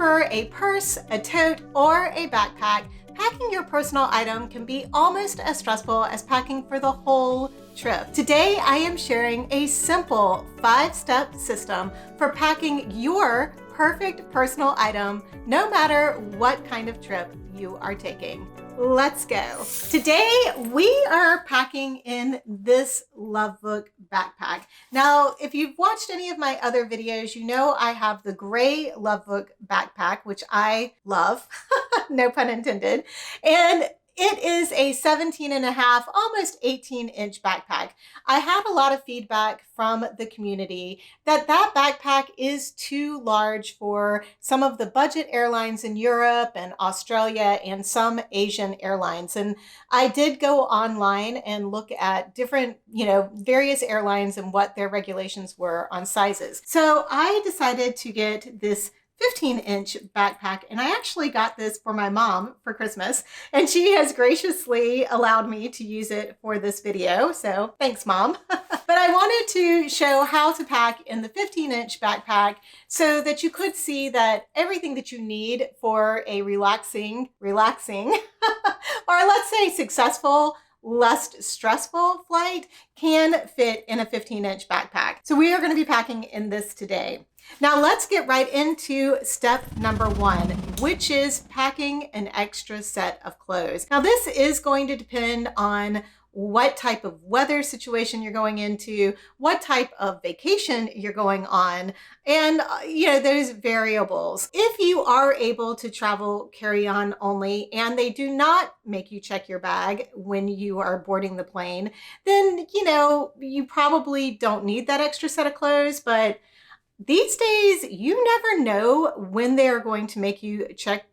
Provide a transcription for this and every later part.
prefer a purse, a tote, or a backpack, packing your personal item can be almost as stressful as packing for the whole trip. Today, I am sharing a simple 5-step system for packing your perfect personal item, no matter what kind of trip you are taking. Let's go. Today, we are packing in this Lovebook backpack. Now, if you've watched any of my other videos, you know I have the gray Lovebook backpack, which I love, no pun intended. And it is a 17.5, almost 18-inch backpack. I had a lot of feedback from the community that backpack is too large for some of the budget airlines in Europe and Australia and some Asian airlines. And I did go online and look at different, various airlines and what their regulations were on sizes. So I decided to get this 15-inch backpack, and I actually got this for my mom for Christmas, and she has graciously allowed me to use it for this video, so thanks, Mom. But I wanted to show how to pack in the 15-inch backpack so that you could see that everything that you need for a relaxing, or let's say successful, less stressful flight can fit in a 15-inch backpack. So we are going to be packing in this today. Now let's get right into step number 1, which is packing an extra set of clothes. Now this is going to depend on what type of weather situation you're going into, what type of vacation you're going on, and those variables. If you are able to travel carry-on only and they do not make you check your bag when you are boarding the plane, then you probably don't need that extra set of clothes. But these days, you never know when they're going to make you check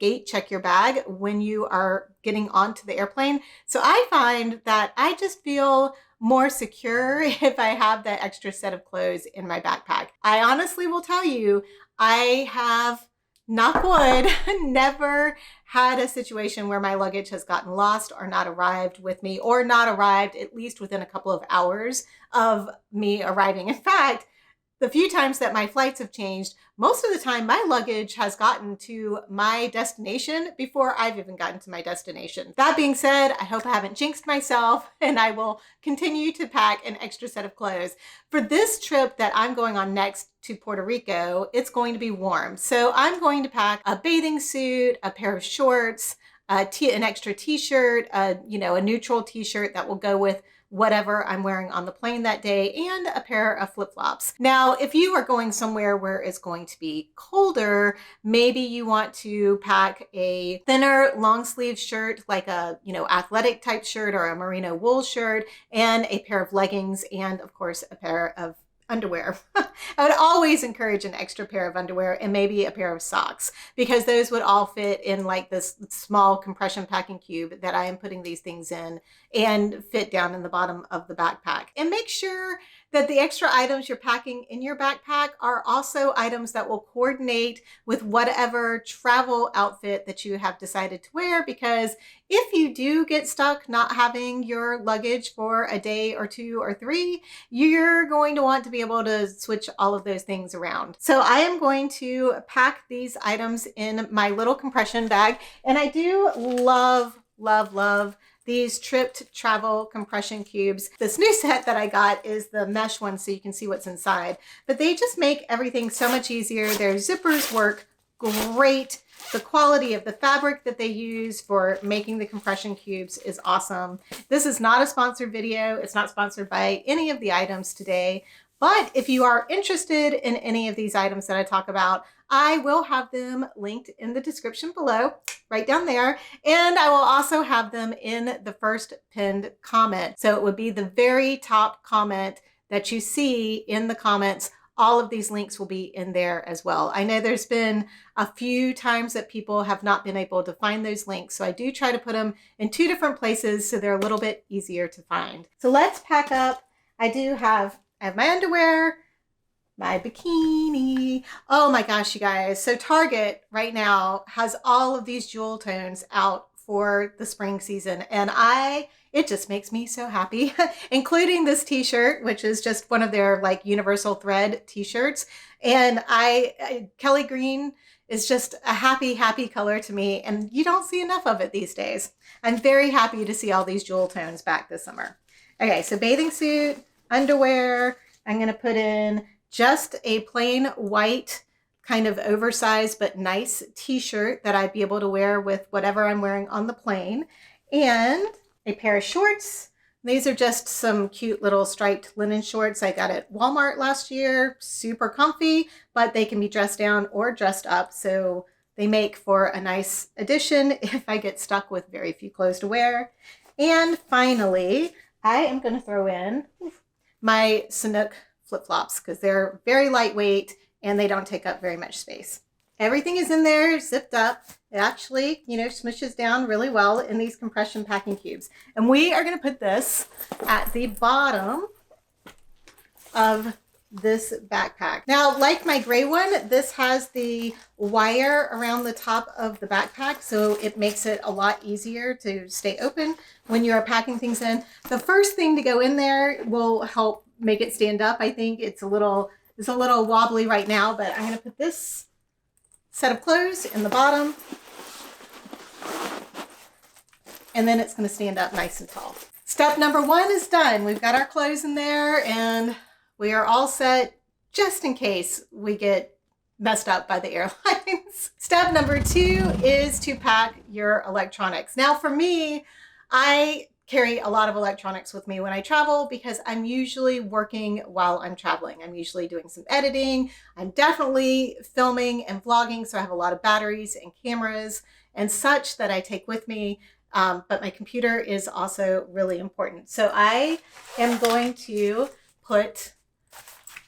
your bag when you are getting onto the airplane. So I find that I just feel more secure if I have that extra set of clothes in my backpack. I honestly will tell you, I have, knock wood, never had a situation where my luggage has gotten lost or not arrived with me, or not arrived at least within a couple of hours of me arriving. In fact, the few times that my flights have changed, most of the time my luggage has gotten to my destination before I've even gotten to my destination. That being said, I hope I haven't jinxed myself, and I will continue to pack an extra set of clothes. For this trip that I'm going on next to Puerto Rico, it's going to be warm. So I'm going to pack a bathing suit, a pair of shorts, an extra t-shirt, a neutral t-shirt that will go with whatever I'm wearing on the plane that day, and a pair of flip-flops. Now, if you are going somewhere where it's going to be colder, maybe you want to pack a thinner long sleeve shirt, like a, athletic type shirt or a merino wool shirt, and a pair of leggings, and of course, a pair of underwear. I would always encourage an extra pair of underwear and maybe a pair of socks, because those would all fit in like this small compression packing cube that I am putting these things in, and fit down in the bottom of the backpack. And make sure that the extra items you're packing in your backpack are also items that will coordinate with whatever travel outfit that you have decided to wear, because if you do get stuck not having your luggage for a day or 2 or 3, you're going to want to be able to switch all of those things around. So I am going to pack these items in my little compression bag, and I do love these Tripped travel compression cubes. This new set that I got is the mesh one, so you can see what's inside, but they just make everything so much easier. Their zippers work great. The quality of the fabric that they use for making the compression cubes is awesome. This is not a sponsored video. It's not sponsored by any of the items today, but if you are interested in any of these items that I talk about, I will have them linked in the description below, right down there. And I will also have them in the first pinned comment. So it would be the very top comment that you see in the comments. All of these links will be in there as well. I know there's been a few times that people have not been able to find those links, so I do try to put them in 2 different places so they're a little bit easier to find. So let's pack up. I have my underwear, my bikini. Oh my gosh, you guys. So Target right now has all of these jewel tones out for the spring season, and it just makes me so happy, including this t-shirt, which is just one of their like universal thread t-shirts. And Kelly Green is just a happy, happy color to me, and you don't see enough of it these days. I'm very happy to see all these jewel tones back this summer. Okay, so bathing suit, underwear. I'm gonna put in just a plain white, kind of oversized but nice t-shirt that I'd be able to wear with whatever I'm wearing on the plane, and a pair of shorts. These are just some cute little striped linen shorts I got at Walmart last year. Super comfy, but they can be dressed down or dressed up, so they make for a nice addition if I get stuck with very few clothes to wear. And finally, I am going to throw in my Sanuk flip-flops because they're very lightweight and they don't take up very much space. Everything is in there, zipped up. It actually, smushes down really well in these compression packing cubes. And we are going to put this at the bottom of this backpack. Now, like my gray one, this has the wire around the top of the backpack, so it makes it a lot easier to stay open when you are packing things in. The first thing to go in there will help make it stand up. I think it's a little wobbly right now, but I'm going to put this set of clothes in the bottom, and then it's going to stand up nice and tall. Step number 1 is done. We've got our clothes in there and we are all set just in case we get messed up by the airlines. Step number 2 is to pack your electronics. Now for me, I carry a lot of electronics with me when I travel because I'm usually working while I'm traveling. I'm usually doing some editing. I'm definitely filming and vlogging, so I have a lot of batteries and cameras and such that I take with me. But my computer is also really important. So I am going to put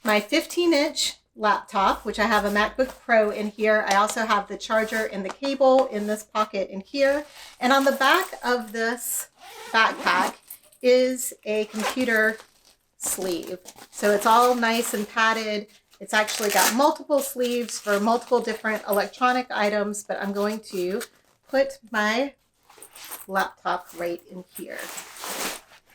my 15-inch laptop, which I have a MacBook Pro in here. I also have the charger and the cable in this pocket in here. And on the back of this backpack is a computer sleeve. So it's all nice and padded. It's actually got multiple sleeves for multiple different electronic items, but I'm going to put my laptop right in here.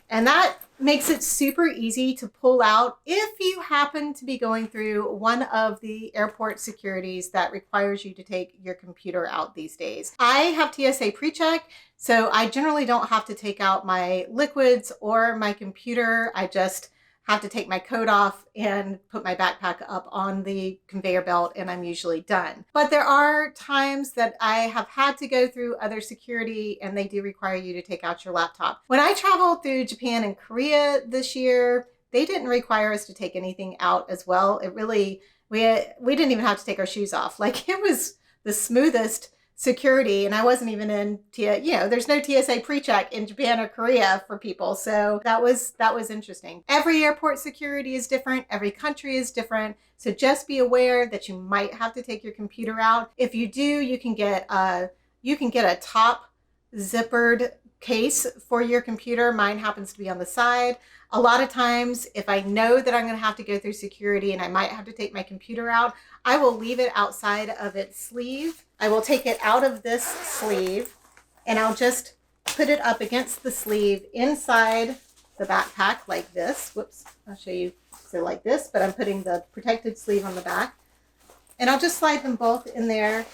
And that makes it super easy to pull out if you happen to be going through one of the airport securities that requires you to take your computer out these days. I have TSA PreCheck, so I generally don't have to take out my liquids or my computer. I just have to take my coat off and put my backpack up on the conveyor belt, and I'm usually done. But there are times that I have had to go through other security and they do require you to take out your laptop. When I traveled through Japan and Korea this year, they didn't require us to take anything out as well. It really, we didn't even have to take our shoes off. Like, it was the smoothest security, and I wasn't even in there's no TSA PreCheck in Japan or Korea for people, so that was interesting. Every airport security is different, every country is different, so just be aware that you might have to take your computer out. If you do, you can get a top zippered case for your computer. Mine happens to be on the side. A lot of times, if I know that I'm going to have to go through security and I might have to take my computer out, I will leave it outside of its sleeve. I will take it out of this sleeve and I'll just put it up against the sleeve inside the backpack like this. Whoops, I'll show you. So like this, but I'm putting the protected sleeve on the back. And I'll just slide them both in there.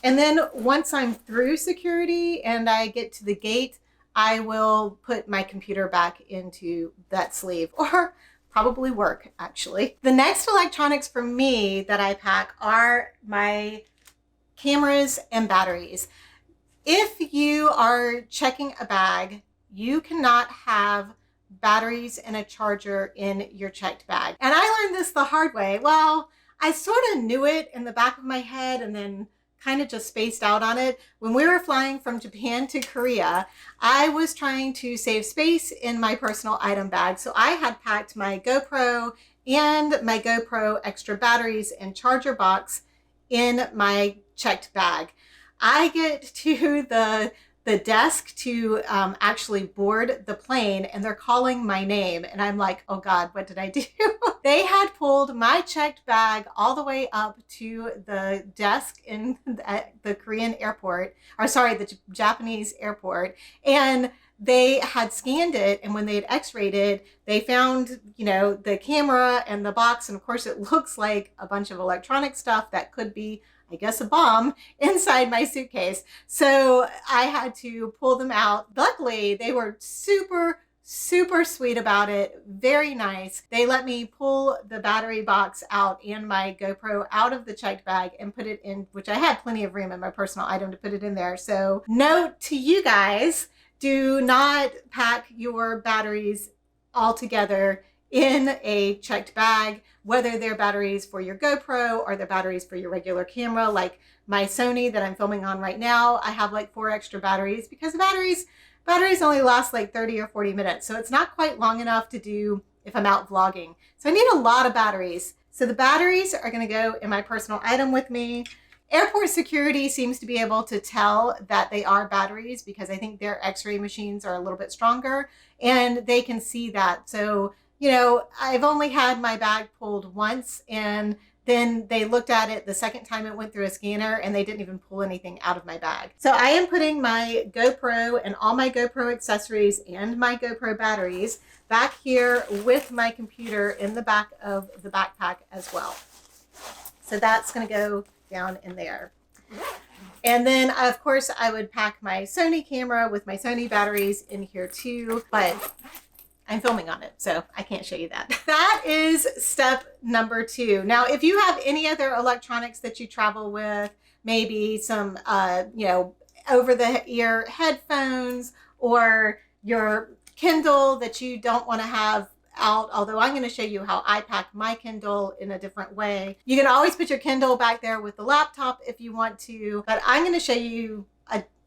And then once I'm through security and I get to the gate, I will put my computer back into that sleeve, or probably work, actually. The next electronics for me that I pack are my cameras and batteries. If you are checking a bag, you cannot have batteries and a charger in your checked bag. And I learned this the hard way. Well, I sort of knew it in the back of my head and then kind of just spaced out on it. When we were flying from Japan to Korea, I was trying to save space in my personal item bag. So I had packed my GoPro and my GoPro extra batteries and charger box in my checked bag. I get to the desk to actually board the plane and they're calling my name and I'm like, oh God, what did I do? They had pulled my checked bag all the way up to the desk in the Korean airport, or sorry, the Japanese airport, and they had scanned it, and when they had x-rayed it, they found, the camera and the box, and of course it looks like a bunch of electronic stuff that could be I guess, a bomb inside my suitcase. So I had to pull them out. Luckily, they were super sweet about it. Very nice. They let me pull the battery box out and my GoPro out of the checked bag and put it in, which I had plenty of room in my personal item to put it in there. So note to you guys, do not pack your batteries all together in a checked bag, whether they're batteries for your GoPro or they're batteries for your regular camera. Like my Sony that I'm filming on right now, I have like 4 extra batteries because the batteries only last like 30 or 40 minutes. So it's not quite long enough to do if I'm out vlogging. So I need a lot of batteries. So the batteries are gonna go in my personal item with me. Airport security seems to be able to tell that they are batteries because I think their x-ray machines are a little bit stronger and they can see that. So, you know, I've only had my bag pulled once and then they looked at it the second time it went through a scanner and they didn't even pull anything out of my bag. So I am putting my GoPro and all my GoPro accessories and my GoPro batteries back here with my computer in the back of the backpack as well. So that's gonna go down in there. And then of course I would pack my Sony camera with my Sony batteries in here too, but I'm filming on it, so I can't show you that. That is step number 2. Now, if you have any other electronics that you travel with, maybe some, you know, over-the-ear headphones or your Kindle that you don't want to have out, although I'm going to show you how I pack my Kindle in a different way. You can always put your Kindle back there with the laptop if you want to, but I'm going to show you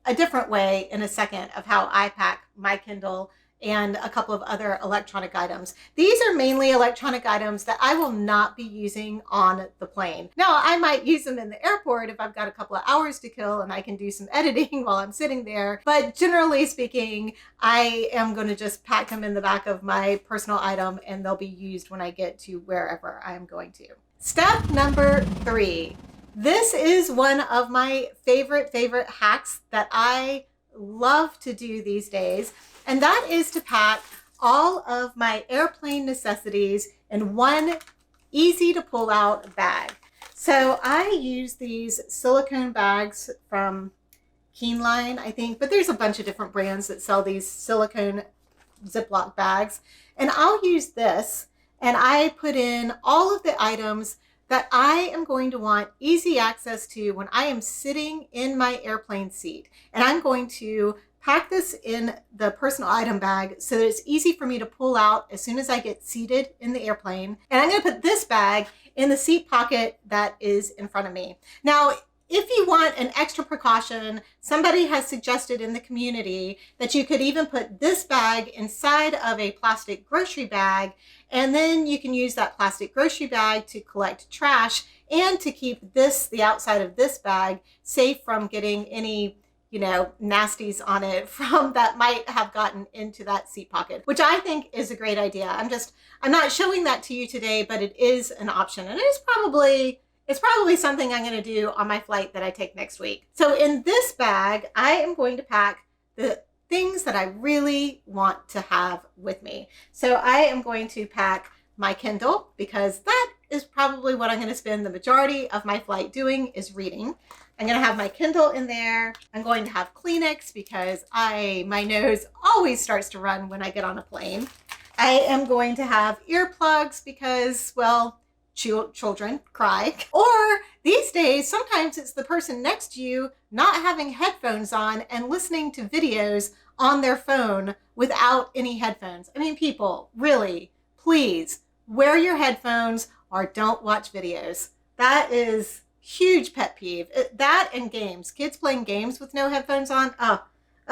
a different way in a second of how I pack my Kindle and a couple of other electronic items. These are mainly electronic items that I will not be using on the plane. Now, I might use them in the airport if I've got a couple of hours to kill and I can do some editing while I'm sitting there. But generally speaking, I am going to just pack them in the back of my personal item and they'll be used when I get to wherever I'm going to. Step number 3. This is one of my favorite hacks that I love to do these days. And that is to pack all of my airplane necessities in one easy to pull out bag. So I use these silicone bags from Keenline, I think, but there's a bunch of different brands that sell these silicone Ziploc bags. And I'll use this and I put in all of the items that I am going to want easy access to when I am sitting in my airplane seat. And I'm going to pack this in the personal item bag so that it's easy for me to pull out as soon as I get seated in the airplane. And I'm going to put this bag in the seat pocket that is in front of me. Now, if you want an extra precaution, somebody has suggested in the community that you could even put this bag inside of a plastic grocery bag, and then you can use that plastic grocery bag to collect trash and to keep this, the outside of this bag, safe from getting any, you know, nasties on it from that might have gotten into that seat pocket, which I think is a great idea. I'm not showing that to you today, but it is an option. And it's probably something I'm going to do on my flight that I take next week. So in this bag, I am going to pack the things that I really want to have with me. So I am going to pack my Kindle because that is probably what I'm going to spend the majority of my flight doing, is reading. I'm going to have my Kindle in there. I'm going to have Kleenex because my nose always starts to run when I get on a plane. I am going to have earplugs because, well, children cry. Or these days, sometimes it's the person next to you not having headphones on and listening to videos on their phone without any headphones. I mean, people, really, please wear your headphones or don't watch videos. That is huge pet peeve. That and games. Kids playing games with no headphones on.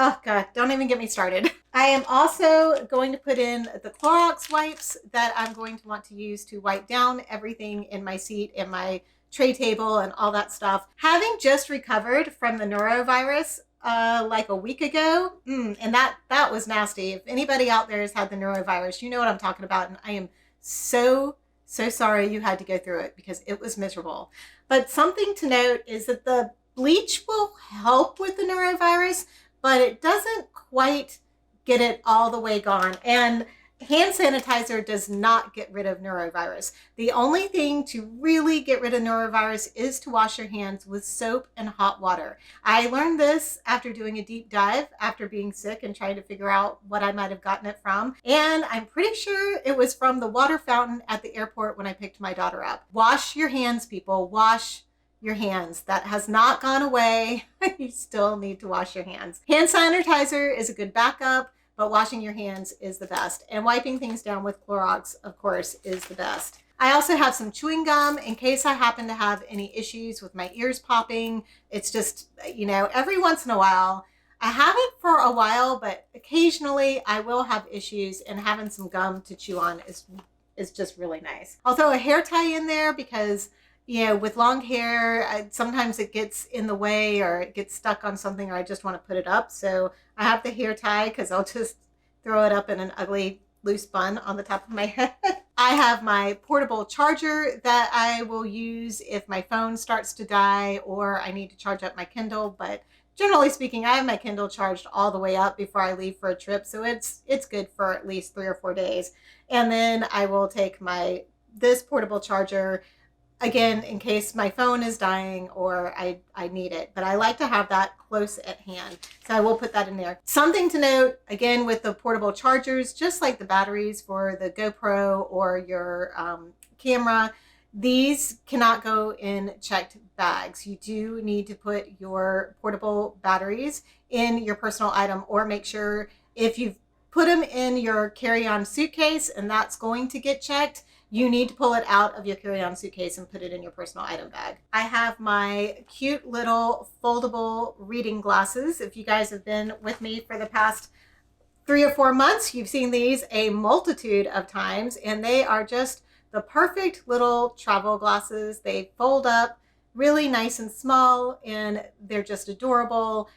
Oh God, don't even get me started. I am also going to put in the Clorox wipes that I'm going to want to use to wipe down everything in my seat and my tray table and all that stuff. Having just recovered from the norovirus like a week ago, and that was nasty. If anybody out there has had the norovirus, you know what I'm talking about, and I am so sorry you had to go through it because it was miserable. But something to note is that the bleach will help with the norovirus, but it doesn't quite get it all the way gone. And hand sanitizer does not get rid of norovirus. The only thing to really get rid of norovirus is to wash your hands with soap and hot water. I learned this after doing a deep dive after being sick and trying to figure out what I might have gotten it from. And I'm pretty sure it was from the water fountain at the airport when I picked my daughter up. Wash your hands, people. Wash your hands. That has not gone away. You still need to wash your hands. Hand sanitizer is a good backup, but washing your hands is the best. And wiping things down with Clorox, of course, is the best. I also have some chewing gum in case I happen to have any issues with my ears popping. It's just, every once in a while. I haven't for a while, but occasionally I will have issues, and having some gum to chew on is just really nice. I'll throw a hair tie in there because with long hair, sometimes it gets in the way or it gets stuck on something, or I just want to put it up. So I have the hair tie because I'll just throw it up in an ugly loose bun on the top of my head. I have my portable charger that I will use if my phone starts to die or I need to charge up my Kindle. But generally speaking, I have my Kindle charged all the way up before I leave for a trip. So it's good for at least 3 or 4 days. And then I will take this portable charger again, in case my phone is dying or I need it. But I like to have that close at hand. So I will put that in there. Something to note, again, with the portable chargers, just like the batteries for the GoPro or your camera, these cannot go in checked bags. You do need to put your portable batteries in your personal item, or make sure if you've put them in your carry-on suitcase and that's going to get checked, you need to pull it out of your carry-on suitcase and put it in your personal item bag. I have my cute little foldable reading glasses. If you guys have been with me for the past 3 or 4 months, you've seen these a multitude of times, and they are just the perfect little travel glasses. They fold up really nice and small, and they're just adorable.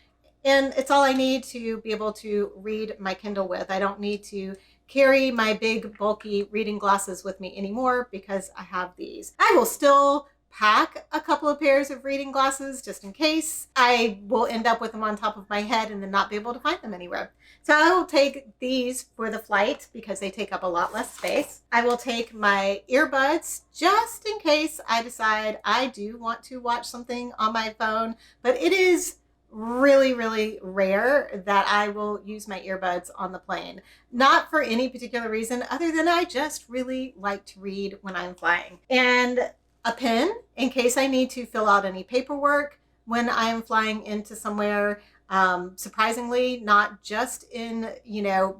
And it's all I need to be able to read my Kindle with. I don't need to carry my big bulky reading glasses with me anymore because I have these. I will still pack a couple of pairs of reading glasses just in case. I will end up with them on top of my head and then not be able to find them anywhere. So I will take these for the flight because they take up a lot less space. I will take my earbuds just in case I decide I do want to watch something on my phone, but it is really, really rare that I will use my earbuds on the plane. Not for any particular reason other than I just really like to read when I'm flying. And a pen in case I need to fill out any paperwork when I'm flying into somewhere. Surprisingly, not just in,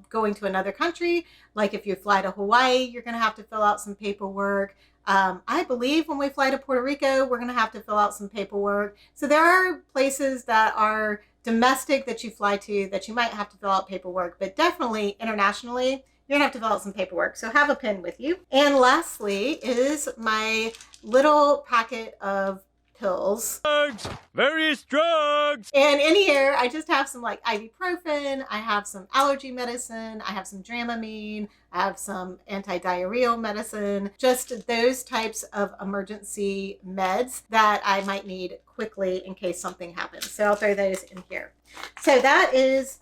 going to another country. Like if you fly to Hawaii, you're going to have to fill out some paperwork. I believe when we fly to Puerto Rico, we're going to have to fill out some paperwork. So there are places that are domestic that you fly to that you might have to fill out paperwork, but definitely internationally, you're gonna have to fill out some paperwork. So have a pen with you. And lastly is my little packet of pills. Drugs! Various drugs! And in here, I just have some like ibuprofen, I have some allergy medicine, I have some Dramamine, I have some anti-diarrheal medicine, just those types of emergency meds that I might need quickly in case something happens. So I'll throw those in here. So that is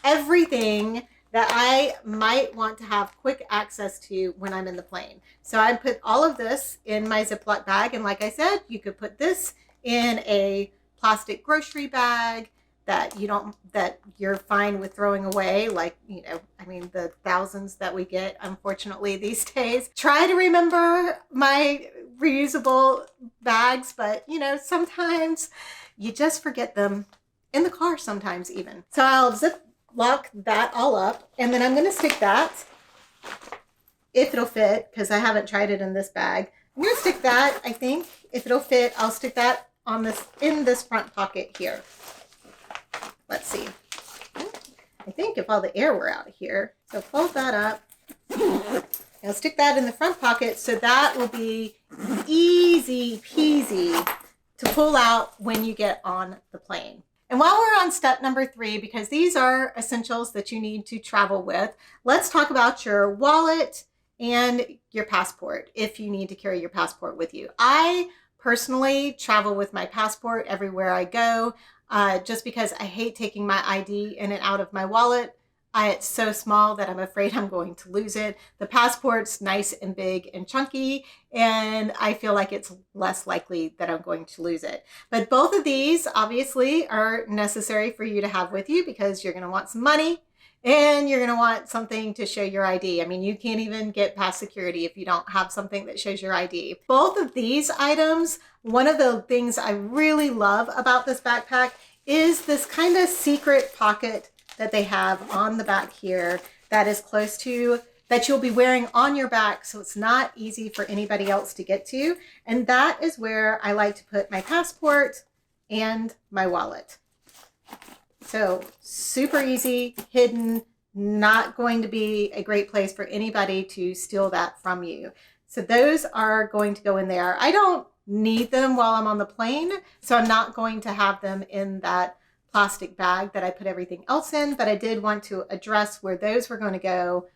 everything that I might want to have quick access to when I'm in the plane. So I put all of this in my Ziploc bag. And like I said, you could put this in a plastic grocery bag that you're fine with throwing away. Like, the thousands that we get, unfortunately, these days. Try to remember my reusable bags, but sometimes you just forget them in the car sometimes even. So I'll lock that all up, and then I'm going to stick that, if it'll fit, because I haven't tried it in this bag. I'm going to stick that, I think, if it'll fit, I'll stick that in this front pocket here. Let's see. I think if all the air were out of here. So fold that up. I'll stick that in the front pocket, so that will be easy peasy to pull out when you get on the plane. And while we're on step number 3, because these are essentials that you need to travel with, let's talk about your wallet and your passport if you need to carry your passport with you. I personally travel with my passport everywhere I go, just because I hate taking my ID in and out of my wallet. It's so small that I'm afraid I'm going to lose it. The passport's nice and big and chunky, and I feel like it's less likely that I'm going to lose it. But both of these obviously are necessary for you to have with you because you're going to want some money and you're going to want something to show your ID. I mean, you can't even get past security if you don't have something that shows your ID. Both of these items, one of the things I really love about this backpack is this kind of secret pocket that they have on the back here that is close to, that you'll be wearing on your back, so it's not easy for anybody else to get to. And that is where I like to put my passport and my wallet. So super easy, hidden, not going to be a great place for anybody to steal that from you. So those are going to go in there. I don't need them while I'm on the plane, so I'm not going to have them in that plastic bag that I put everything else in, but I did want to address where those were going to go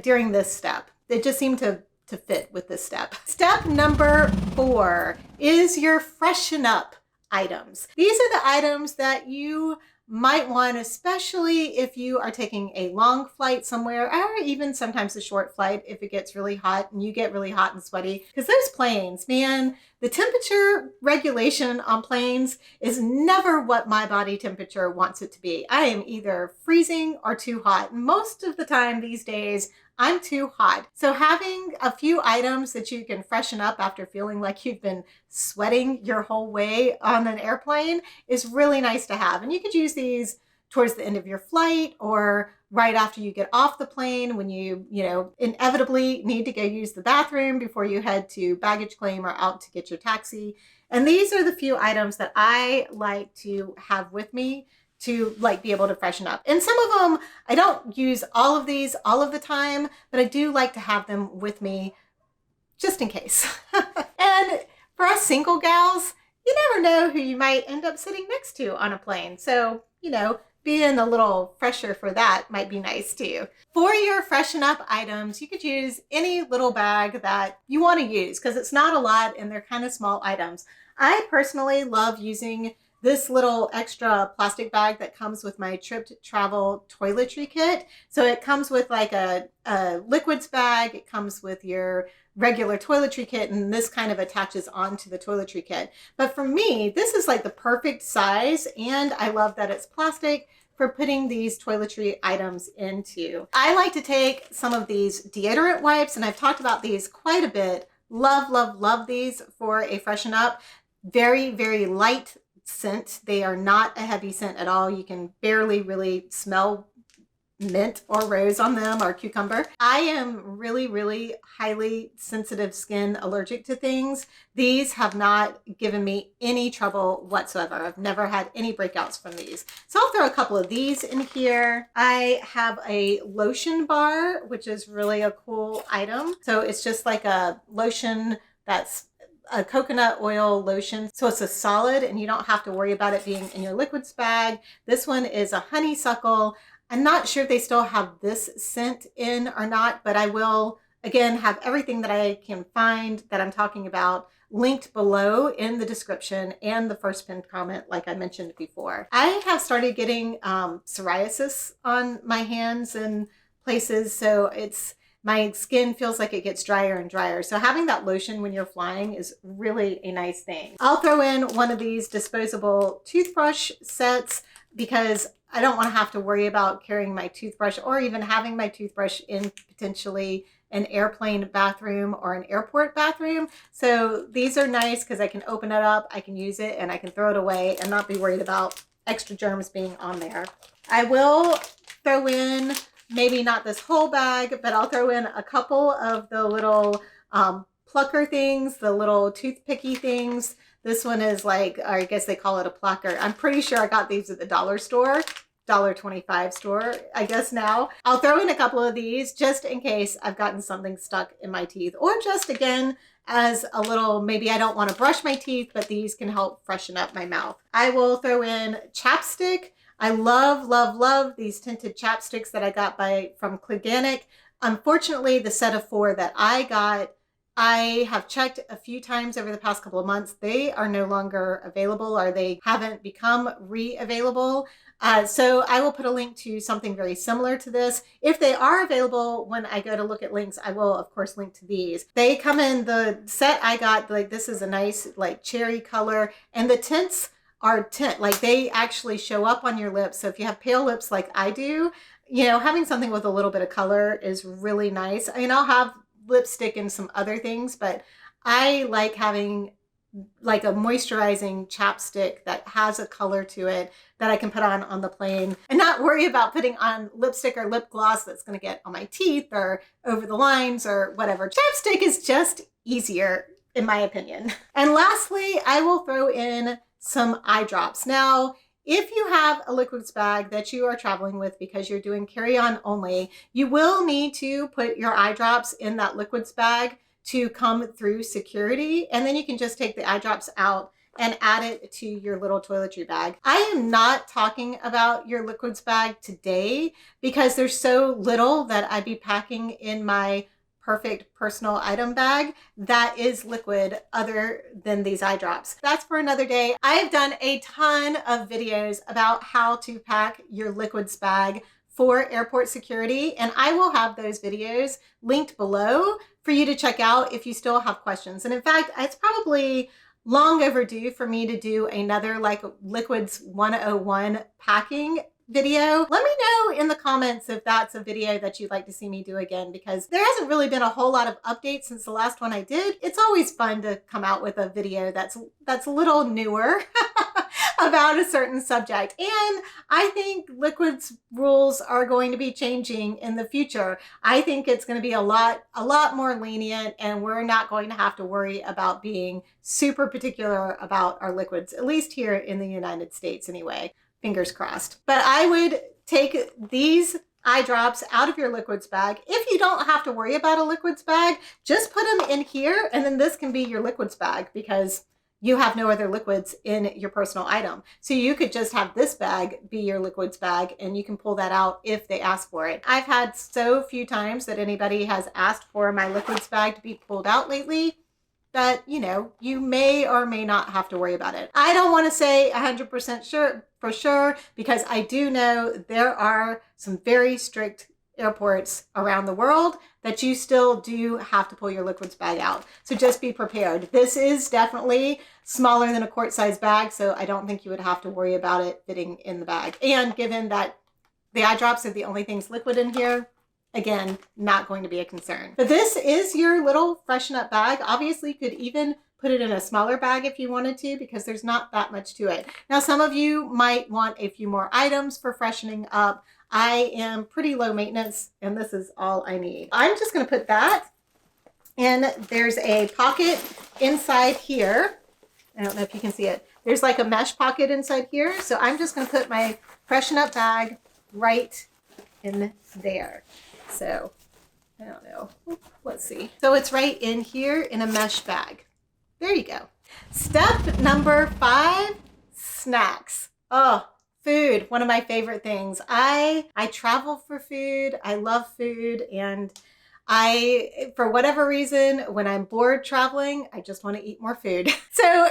during this step. They just seem to fit with this step. Step number 4 is your freshen up items. These are the items that you might want, especially if you are taking a long flight somewhere, or even sometimes a short flight if it gets really hot and you get really hot and sweaty. Because those planes, man, the temperature regulation on planes is never what my body temperature wants it to be. I am either freezing or too hot. Most of the time these days, I'm too hot. So having a few items that you can freshen up after feeling like you've been sweating your whole way on an airplane is really nice to have. And you could use these towards the end of your flight or right after you get off the plane when you inevitably need to go use the bathroom before you head to baggage claim or out to get your taxi. And these are the few items that I like to have with me to be able to freshen up. And some of them, I don't use all of these all of the time, but I do like to have them with me just in case. And for us single gals, you never know who you might end up sitting next to on a plane. So, being a little fresher for that might be nice too. For your freshen up items, you could use any little bag that you want to use because it's not a lot and they're kind of small items. I personally love using this little extra plastic bag that comes with my Trip to Travel toiletry kit. So it comes with like a liquids bag, it comes with your regular toiletry kit, and this kind of attaches onto the toiletry kit. But for me, this is like the perfect size, and I love that it's plastic for putting these toiletry items into. I like to take some of these deodorant wipes, and I've talked about these quite a bit. Love, love, love these for a freshen up. Very, very light scent. They are not a heavy scent at all. You can barely really smell mint or rose on them or cucumber. I am really, really highly sensitive skin, allergic to things. These have not given me any trouble whatsoever. I've never had any breakouts from these. So I'll throw a couple of these in here. I have a lotion bar, which is really a cool item. So it's just like a lotion that's a coconut oil lotion. So it's a solid and you don't have to worry about it being in your liquids bag. This one is a honeysuckle. I'm not sure if they still have this scent in or not, but I will, again, have everything that I can find that I'm talking about linked below in the description and the first pinned comment, like I mentioned before. I have started getting psoriasis on my hands and places, so my skin feels like it gets drier and drier. So having that lotion when you're flying is really a nice thing. I'll throw in one of these disposable toothbrush sets because I don't want to have to worry about carrying my toothbrush or even having my toothbrush in potentially an airplane bathroom or an airport bathroom. So these are nice because I can open it up, I can use it, and I can throw it away and not be worried about extra germs being on there. I will throw in, maybe not this whole bag, but I'll throw in a couple of the little plucker things, the little toothpicky things. This one is like, I guess they call it a plucker. I'm pretty sure I got these at the dollar store, $1.25 store, I guess now. I'll throw in a couple of these just in case I've gotten something stuck in my teeth, or just again, as a little, maybe I don't want to brush my teeth, but these can help freshen up my mouth. I will throw in chapstick. I love, love, love these tinted chapsticks that I got from Cliganic. Unfortunately, the set of 4 that I got I have checked a few times over the past couple of months. They are no longer available, or they haven't become re-available. So I will put a link to something very similar to this. If they are available, when I go to look at links, I will of course link to these. They come in the set I got, like this is a nice like cherry color, and the tints are tint, like they actually show up on your lips. So if you have pale lips like I do, you know, having something with a little bit of color is really nice. I mean, I'll have lipstick and some other things, but I like having like a moisturizing chapstick that has a color to it that I can put on the plane and not worry about putting on lipstick or lip gloss that's going to get on my teeth or over the lines or whatever. Chapstick is just easier in my opinion. And lastly, I will throw in some eye drops. Now, if you have a liquids bag that you are traveling with because you're doing carry-on only, you will need to put your eye drops in that liquids bag to come through security, and then you can just take the eye drops out and add it to your little toiletry bag. I am not talking about your liquids bag today because there's so little that I'd be packing in my perfect personal item bag that is liquid other than these eye drops. That's for another day. I've done a ton of videos about how to pack your liquids bag for airport security, and I will have those videos linked below for you to check out if you still have questions. And in fact, it's probably long overdue for me to do another like liquids 101 packing video. Let me know in the comments if that's a video that you'd like to see me do again, because there hasn't really been a whole lot of updates since the last one I did. It's always fun to come out with a video that's a little newer about a certain subject. And I think liquids rules are going to be changing in the future. I think it's going to be a lot more lenient, and we're not going to have to worry about being super particular about our liquids, at least here in the United States anyway. Fingers crossed. But I would take these eye drops out of your liquids bag. If you don't have to worry about a liquids bag, just put them in here, and then this can be your liquids bag because you have no other liquids in your personal item. So you could just have this bag be your liquids bag, and you can pull that out if they ask for it. I've had so few times that anybody has asked for my liquids bag to be pulled out lately that, you know, you may or may not have to worry about it. I don't want to say 100% sure for sure, because I do know there are some very strict airports around the world that you still do have to pull your liquids bag out. So just be prepared. This is definitely smaller than a quart size bag, so I don't think you would have to worry about it fitting in the bag. And given that the eye drops are the only things liquid in here, again, not going to be a concern. But this is your little Freshen Up bag. Obviously, you could even put it in a smaller bag if you wanted to, because there's not that much to it. Now, some of you might want a few more items for freshening up. I am pretty low maintenance, and this is all I need. I'm just going to put that, and there's a pocket inside here. I don't know if you can see it. There's like a mesh pocket inside here. So I'm just going to put my Freshen Up bag right in there. So I don't know. Let's see. So it's right in here in a mesh bag. There you go. Step number 5, snacks. Oh, food, one of my favorite things. I travel for food. I love food, and for whatever reason, when I'm bored traveling, I just want to eat more food. So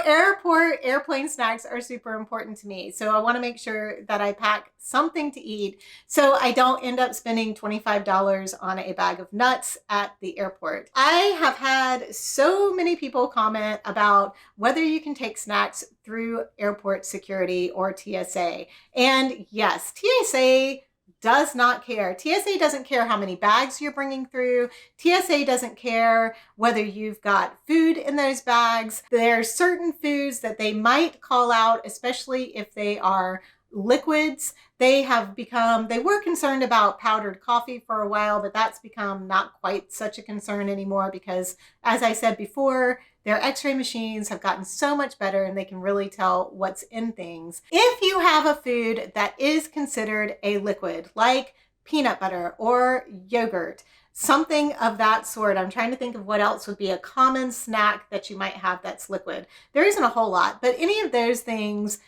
airplane snacks are super important to me. So I want to make sure that I pack something to eat so I don't end up spending $25 on a bag of nuts at the airport. I have had so many people comment about whether you can take snacks through airport security or TSA. And yes, TSA does not care. TSA doesn't care how many bags you're bringing through. TSA doesn't care whether you've got food in those bags. There are certain foods that they might call out, especially if they are liquids. They were concerned about powdered coffee for a while, but that's become not quite such a concern anymore because, as I said before, their x-ray machines have gotten so much better and they can really tell what's in things. If you have a food that is considered a liquid, like peanut butter or yogurt, something of that sort, I'm trying to think of what else would be a common snack that you might have that's liquid. There isn't a whole lot, but any of those things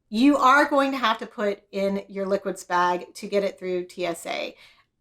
you are going to have to put in your liquids bag to get it through TSA.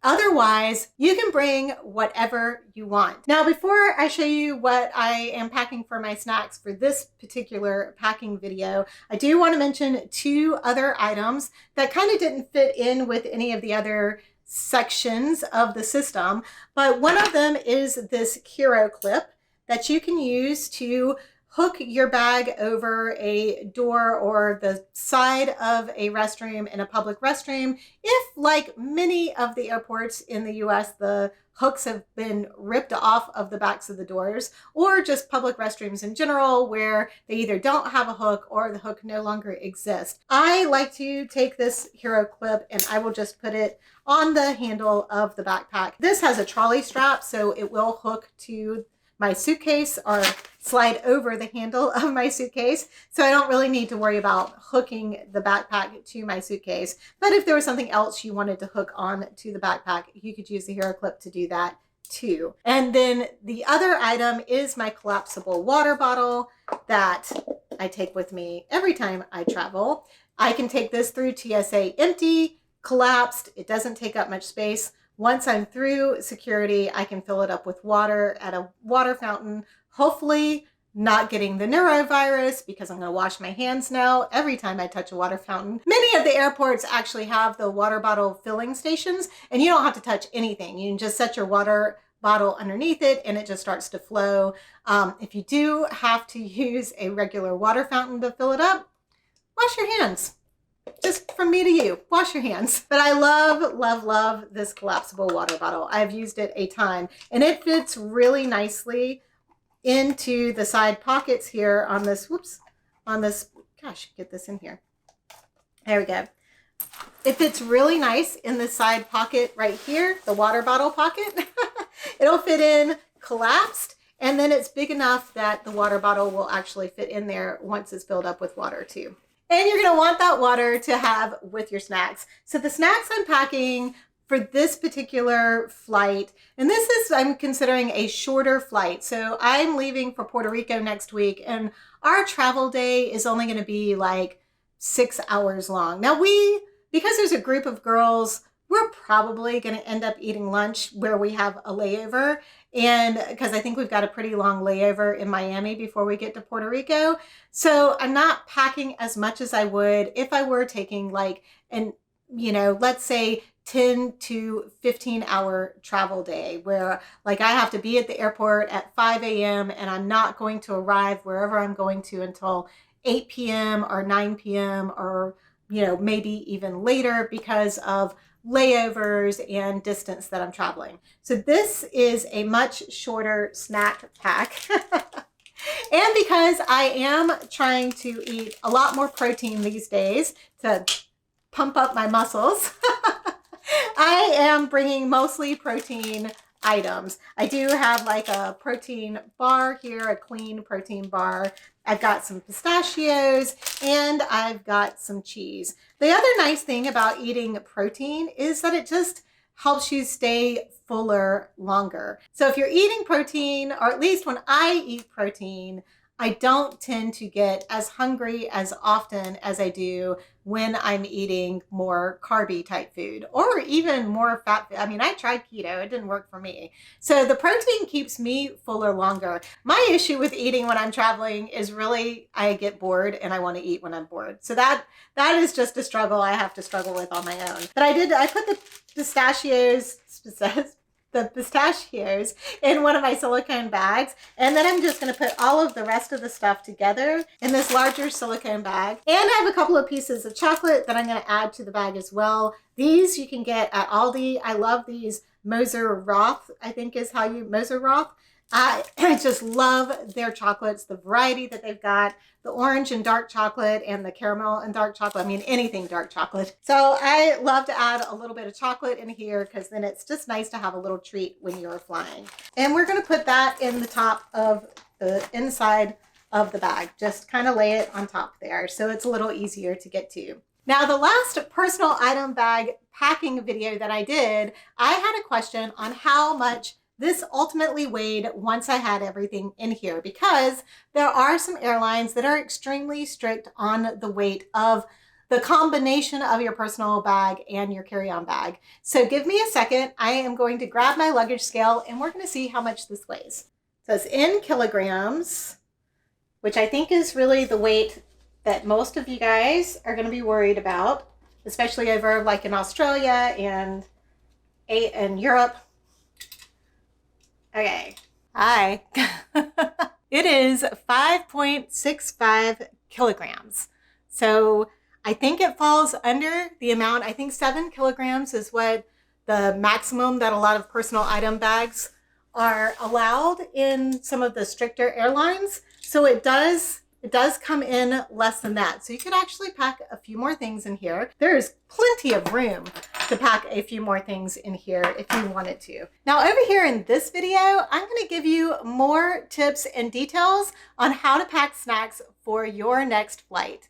Otherwise, you can bring whatever you want. Now, before I show you what I am packing for my snacks for this particular packing video, I do want to mention two other items that kind of didn't fit in with any of the other sections of the system, but one of them is this hero clip that you can use to hook your bag over a door or the side of a restroom in a public restroom. If, like many of the airports in the US, the hooks have been ripped off of the backs of the doors, or just public restrooms in general where they either don't have a hook or the hook no longer exists. I like to take this hero clip and I will just put it on the handle of the backpack. This has a trolley strap, so it will hook to my suitcase or slide over the handle of my suitcase. So I don't really need to worry about hooking the backpack to my suitcase. But if there was something else you wanted to hook on to the backpack, you could use the hero clip to do that too. And then the other item is my collapsible water bottle that I take with me every time I travel. I can take this through TSA empty, collapsed. It doesn't take up much space. Once I'm through security, I can fill it up with water at a water fountain, hopefully not getting the norovirus because I'm going to wash my hands now every time I touch a water fountain. Many of the airports actually have the water bottle filling stations, and you don't have to touch anything. You can just set your water bottle underneath it and it just starts to flow. If you do have to use a regular water fountain to fill it up, wash your hands. Just from me to you, wash your hands. But I love, love, love this collapsible water bottle. I've used it a ton and it fits really nicely into the side pockets here on this, gosh, get this in here. There we go. It fits really nice in the side pocket right here, the water bottle pocket. It'll fit in collapsed, and then it's big enough that the water bottle will actually fit in there once it's filled up with water too. And you're going to want that water to have with your snacks. So the snacks I'm packing for this particular flight, and this is, I'm considering a shorter flight. So I'm leaving for Puerto Rico next week, and our travel day is only going to be like 6 hours long. Now because there's a group of girls, we're probably going to end up eating lunch where we have a layover. And because I think we've got a pretty long layover in Miami before we get to Puerto Rico. So I'm not packing as much as I would if I were taking like let's say 10 to 15 hour travel day where like I have to be at the airport at 5 a.m. and I'm not going to arrive wherever I'm going to until 8 p.m. or 9 p.m. or, maybe even later because of layovers and distance that I'm traveling. So this is a much shorter snack pack. And because I am trying to eat a lot more protein these days to pump up my muscles, I am bringing mostly protein items. I do have like a protein bar here, a clean protein bar. I've got some pistachios and I've got some cheese. The other nice thing about eating protein is that it just helps you stay fuller longer. So if you're eating protein, or at least when I eat protein, I don't tend to get as hungry as often as I do when I'm eating more carby type food or even more fat food. I mean, I tried keto, it didn't work for me. So the protein keeps me fuller longer. My issue with eating when I'm traveling is really I get bored and I want to eat when I'm bored. So that is just a struggle I have to struggle with on my own. But I put the pistachios in one of my silicone bags, and then I'm just going to put all of the rest of the stuff together in this larger silicone bag. And I have a couple of pieces of chocolate that I'm going to add to the bag as well. These you can get at Aldi. I love these Moser Roth, I think is how you, Moser Roth. I just love their chocolates, the variety that they've got, the orange and dark chocolate and the caramel and dark chocolate. I mean, anything dark chocolate. So I love to add a little bit of chocolate in here because then it's just nice to have a little treat when you're flying. And we're going to put that in the top of the inside of the bag. Just kind of lay it on top there so it's a little easier to get to. Now, the last personal item bag packing video that I did, I had a question on how much this ultimately weighed once I had everything in here, because there are some airlines that are extremely strict on the weight of the combination of your personal bag and your carry-on bag. So give me a second. I am going to grab my luggage scale and we're going to see how much this weighs. So it's in kilograms, which I think is really the weight that most of you guys are going to be worried about, especially over like in Australia and Europe. Okay. Hi. It is 5.65 kilograms. So I think it falls under the amount. I think 7 kilograms is what the maximum that a lot of personal item bags are allowed in some of the stricter airlines. So it does come in less than that. So you could actually pack a few more things in here. There's plenty of room to pack a few more things in here if you wanted to. Now over here in this video, I'm going to give you more tips and details on how to pack snacks for your next flight.